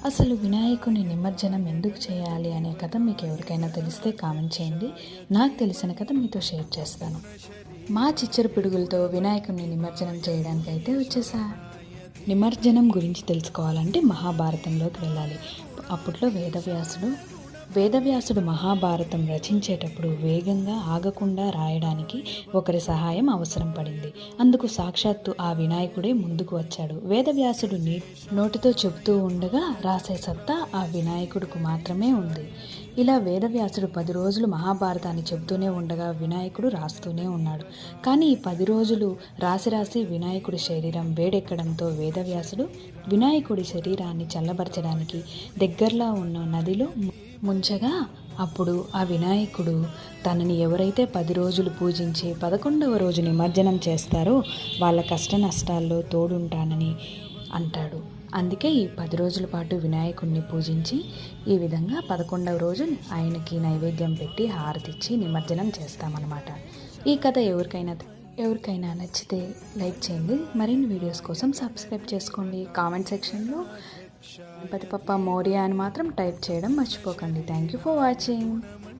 అసలు వినాయకుని నిమజ్జనం ఎందుకు చేయాలి అనే కథ మీకు ఎవరికైనా తెలిస్తే కామెంట్ చేయండి. నాకు తెలిసిన కథ మీతో షేర్ చేస్తాను. మా చిచ్చర పిడుగులతో వినాయకుని నిమజ్జనం చేయడానికైతే వచ్చేసా. నిమజ్జనం గురించి తెలుసుకోవాలంటే మహాభారతంలోకి వెళ్ళాలి. అప్పట్లో వేదవ్యాసుడు మహాభారతం రచించేటప్పుడు వేగంగా ఆగకుండా రాయడానికి ఒకరి సహాయం అవసరం పడింది. అందుకు సాక్షాత్తు ఆ వినాయకుడే ముందుకు వచ్చాడు. వేదవ్యాసుడు నోటితో చెబుతూ ఉండగా రాసే సత్తా ఆ వినాయకుడికి మాత్రమే ఉంది. ఇలా వేదవ్యాసుడు 10 రోజులు మహాభారతాన్ని చెబుతూనే ఉండగా వినాయకుడు రాస్తూనే ఉన్నాడు. కానీ ఈ 10 రోజులు రాసి వినాయకుడి శరీరం వేడెక్కడంతో వేదవ్యాసుడు వినాయకుడి శరీరాన్ని చల్లబరచడానికి దగ్గరలో ఉన్న నదిలో ముంచగా అప్పుడు ఆ వినాయకుడు తనని ఎవరైతే 10 రోజులు పూజించి 11వ రోజు నిమజ్జనం చేస్తారో వాళ్ళ కష్ట నష్టాల్లో తోడుంటానని అంటాడు. అందుకే ఈ 10 రోజుల పాటు వినాయకుడిని పూజించి ఈ విధంగా 11వ రోజు ఆయనకి నైవేద్యం పెట్టి హారతిచ్చి నిమజ్జనం చేస్తామన్నమాట. ఈ కథ ఎవరికైనా నచ్చితే లైక్ చేయండి. మరిన్ని వీడియోస్ కోసం సబ్స్క్రైబ్ చేసుకోండి. కామెంట్ సెక్షన్లో గణపతి బప్పా మోరియా అని మాత్రం టైప్ చేయడం మర్చిపోకండి. Thank you for watching.